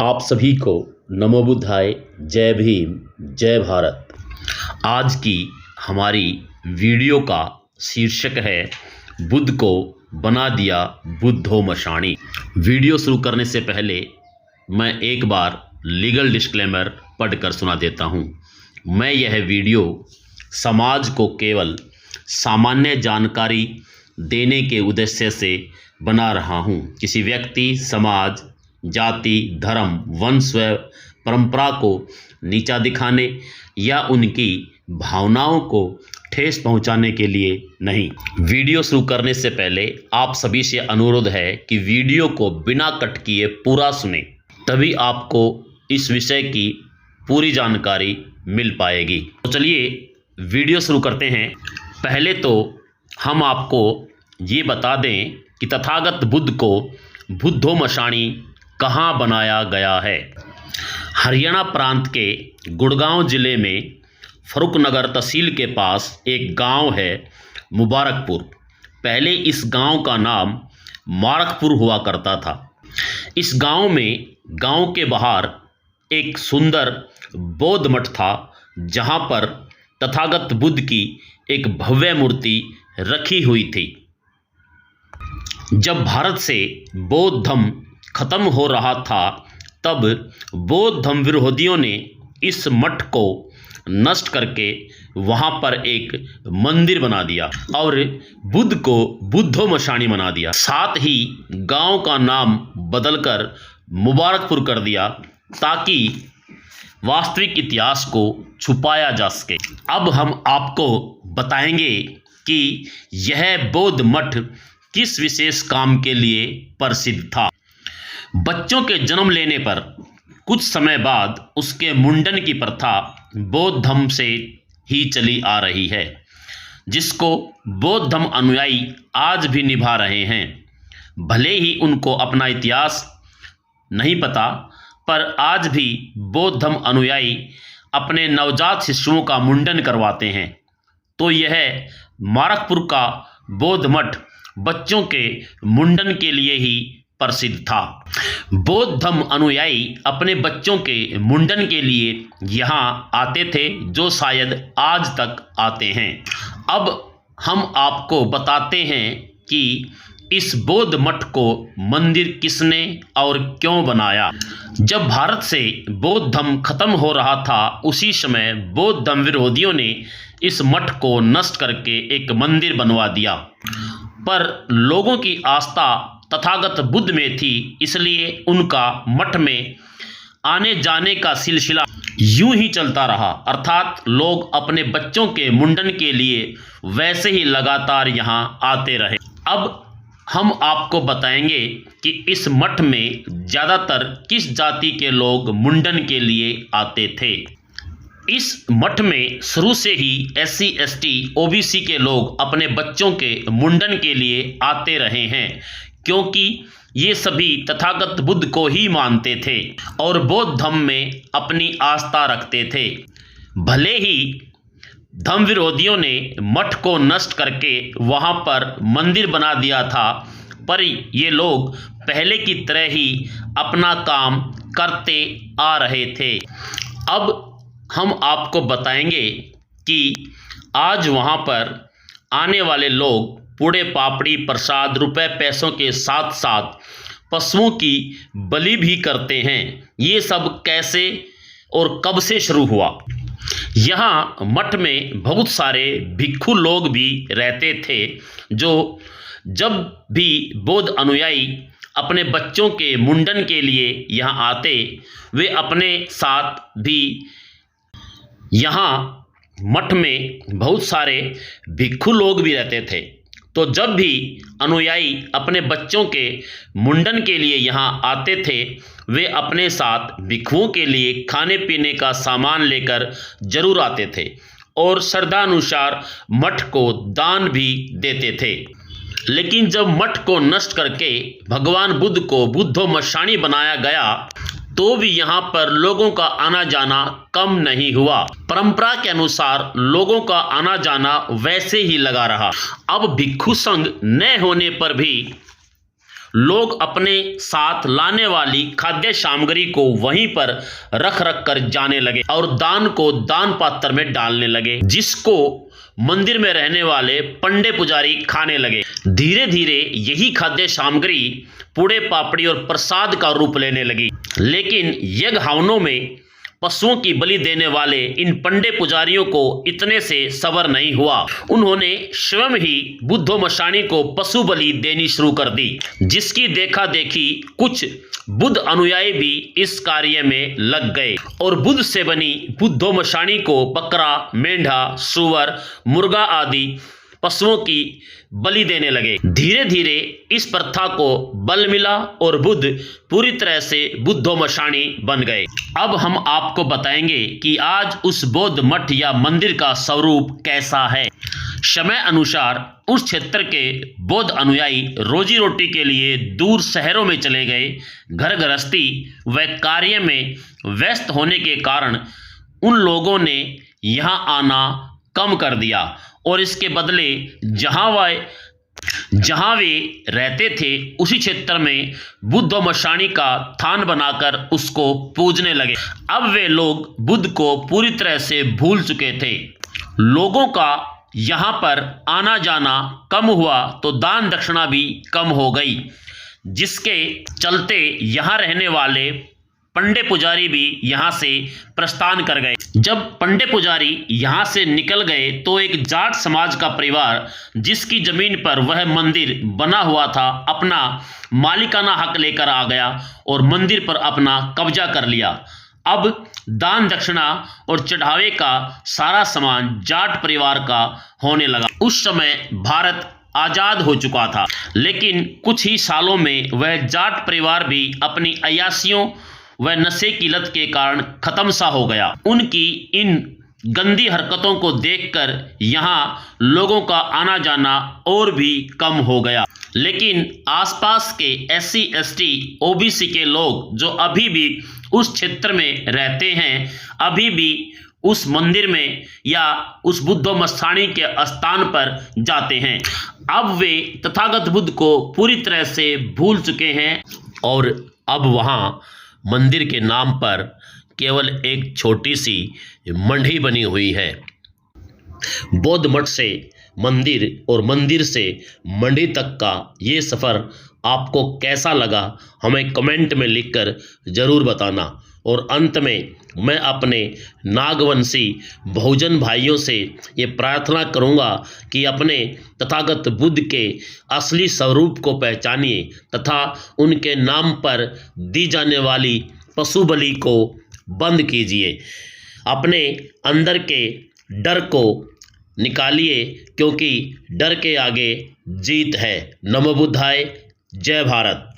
आप सभी को नमो बुद्धाय, जय भीम, जय भारत। आज की हमारी वीडियो का शीर्षक है बुद्ध को बना दिया बुद्धो मशाणी। वीडियो शुरू करने से पहले मैं एक बार लीगल डिस्क्लेमर पढ़कर सुना देता हूँ। मैं यह वीडियो समाज को केवल सामान्य जानकारी देने के उद्देश्य से बना रहा हूँ। किसी व्यक्ति, समाज, जाति, धर्म, वंश व परंपरा को नीचा दिखाने या उनकी भावनाओं को ठेस पहुंचाने के लिए नहीं। वीडियो शुरू करने से पहले आप सभी से अनुरोध है कि वीडियो को बिना कट किए पूरा सुने, तभी आपको इस विषय की पूरी जानकारी मिल पाएगी। तो चलिए वीडियो शुरू करते हैं। पहले तो हम आपको ये बता दें कि तथागत बुद्ध को बुद्धो मशाणी कहाँ बनाया गया है। हरियाणा प्रांत के गुड़गांव जिले में फरुखनगर तहसील के पास एक गांव है मुबारकपुर। पहले इस गांव का नाम मारकपुर हुआ करता था। इस गांव में गांव के बाहर एक सुंदर बौद्ध मठ था, जहां पर तथागत बुद्ध की एक भव्य मूर्ति रखी हुई थी। जब भारत से बौद्ध धर्म खत्म हो रहा था, तब बौद्ध धर्म विरोधियों ने इस मठ को नष्ट करके वहां पर एक मंदिर बना दिया और बुद्ध को बुद्धो मशाणी बना दिया। साथ ही गांव का नाम बदलकर मुबारकपुर कर दिया, ताकि वास्तविक इतिहास को छुपाया जा सके। अब हम आपको बताएंगे कि यह बौद्ध मठ किस विशेष काम के लिए प्रसिद्ध था। बच्चों के जन्म लेने पर कुछ समय बाद उसके मुंडन की प्रथा बौद्ध धर्म से ही चली आ रही है, जिसको बौद्ध धर्म अनुयायी आज भी निभा रहे हैं। भले ही उनको अपना इतिहास नहीं पता, पर आज भी बौद्ध धर्म अनुयायी अपने नवजात शिशुओं का मुंडन करवाते हैं। तो यह मारकपुर का बौद्ध मठ बच्चों के मुंडन के लिए ही प्रसिद्ध था। बौद्ध धर्म अनुयायी अपने बच्चों के मुंडन के लिए यहाँ आते थे, जो शायद आज तक आते हैं। अब हम आपको बताते हैं कि इस बौद्ध मठ को मंदिर किसने और क्यों बनाया। जब भारत से बौद्ध धर्म खत्म हो रहा था, उसी समय बौद्ध धर्म विरोधियों ने इस मठ को नष्ट करके एक मंदिर बनवा दिया। पर लोगों की आस्था तथागत बुद्ध में थी, इसलिए उनका मठ में आने जाने का सिलसिला यूं ही चलता रहा। अर्थात लोग अपने बच्चों के मुंडन के लिए वैसे ही लगातार यहाँ आते रहे। अब हम आपको बताएंगे कि इस मठ में ज़्यादातर किस जाति के लोग मुंडन के लिए आते थे। इस मठ में शुरू से ही SC, ST, OBC के लोग अपने बच्चों के मुंडन के लिए आते रहे हैं, क्योंकि ये सभी तथागत बुद्ध को ही मानते थे और बौद्ध धर्म में अपनी आस्था रखते थे। भले ही धर्म विरोधियों ने मठ को नष्ट करके वहाँ पर मंदिर बना दिया था, पर ये लोग पहले की तरह ही अपना काम करते आ रहे थे। अब हम आपको बताएंगे कि आज वहाँ पर आने वाले लोग पूड़े पापड़ी, प्रसाद, रुपए पैसों के साथ साथ पशुओं की बलि भी करते हैं। ये सब कैसे और कब से शुरू हुआ। यहाँ मठ में बहुत सारे भिक्षु लोग भी रहते थे, जो जब भी बौद्ध अनुयायी अपने बच्चों के मुंडन के लिए यहाँ आते, वे अपने साथ भी यहाँ मठ में बहुत सारे भिक्षु लोग भी रहते थे। तो जब भी अनुयायी अपने बच्चों के मुंडन के लिए यहाँ आते थे, वे अपने साथ भिक्षुओं के लिए खाने पीने का सामान लेकर जरूर आते थे और श्रद्धानुसार मठ को दान भी देते थे। लेकिन जब मठ को नष्ट करके भगवान बुद्ध को बुद्धो मशाणी बनाया गया, तो भी यहाँ पर लोगों का आना जाना कम नहीं हुआ। परंपरा के अनुसार लोगों का आना जाना वैसे ही लगा रहा। अब भिक्षु संघ न होने पर भी लोग अपने साथ लाने वाली खाद्य सामग्री को वहीं पर रख रख कर जाने लगे और दान को दान पात्र में डालने लगे, जिसको मंदिर में रहने वाले पंडे पुजारी खाने लगे। धीरे धीरे यही खाद्य सामग्री पूड़े पापड़ी और प्रसाद का रूप लेने लगी। लेकिन यज्ञ हवनों में पशुओं की बलि देने वाले इन पंडे पुजारियों को इतने से सब्र नहीं हुआ। उन्होंने स्वयं ही बुद्धोमशानी को पशु बलि देनी शुरू कर दी, जिसकी देखा देखी कुछ बुद्ध अनुयायी भी इस कार्य में लग गए और बुद्ध से बनी बुद्धोमशानी को बकरा, मेंढा, सूअर, मुर्गा आदि पशुओं की बलि देने लगे। धीरे धीरे इस प्रथा को बल मिला और बुद्ध पूरी तरह से बुद्धोमशानी बन गए। अब हम आपको बताएंगे कि आज उस बौद्ध मठ या मंदिर का स्वरूप कैसा है। समय अनुसार उस क्षेत्र के बौद्ध अनुयायी रोजी रोटी के लिए दूर शहरों में चले गए। घर गृहस्थी व कार्य में व्यस्त होने के कारण उन लोगों ने यहाँ आना कम कर दिया और इसके बदले जहाँ वे रहते थे उसी क्षेत्र में बुद्धोमशानी का थान बनाकर उसको पूजने लगे। अब वे लोग बुद्ध को पूरी तरह से भूल चुके थे। लोगों का यहाँ पर आना जाना कम हुआ तो दान दक्षिणा भी कम हो गई, जिसके चलते यहाँ रहने वाले पंडे पुजारी भी यहाँ से प्रस्थान कर गए। जब पंडे पुजारी यहाँ से निकल गए तो एक जाट समाज का परिवार, जिसकी जमीन पर वह मंदिर बना हुआ था, अपना मालिकाना हक लेकर आ गया और मंदिर पर अपना कब्जा कर लिया। अब दान दक्षिणा और चढ़ावे का सारा सामान जाट परिवार का होने लगा। उस समय भारत आजाद हो चुका था, लेकिन कुछ ही सालों में वह जाट परिवार भी अपनी अय्यासियों वह नशे की लत के कारण खत्म सा हो गया। उनकी इन गंदी हरकतों को देखकर यहाँ लोगों का आना जाना और भी कम हो गया। लेकिन आसपास के SC ST OBC के लोग जो अभी भी उस क्षेत्र में रहते हैं, अभी भी उस मंदिर में या उस बुद्धोमशानी के स्थान पर जाते हैं। अब वे तथागत बुद्ध को पूरी तरह से भूल चुके हैं और अब वहाँ मंदिर के नाम पर केवल एक छोटी सी मंडी बनी हुई है। बौद्ध मठ से मंदिर और मंदिर से मंडी तक का ये सफ़र आपको कैसा लगा, हमें कमेंट में लिखकर ज़रूर बताना। और अंत में मैं अपने नागवंशी बहुजन भाइयों से ये प्रार्थना करूँगा कि अपने तथागत बुद्ध के असली स्वरूप को पहचानिए तथा उनके नाम पर दी जाने वाली पशु बलि को बंद कीजिए। अपने अंदर के डर को निकालिए, क्योंकि डर के आगे जीत है। नमो बुद्धाय। जय भारत।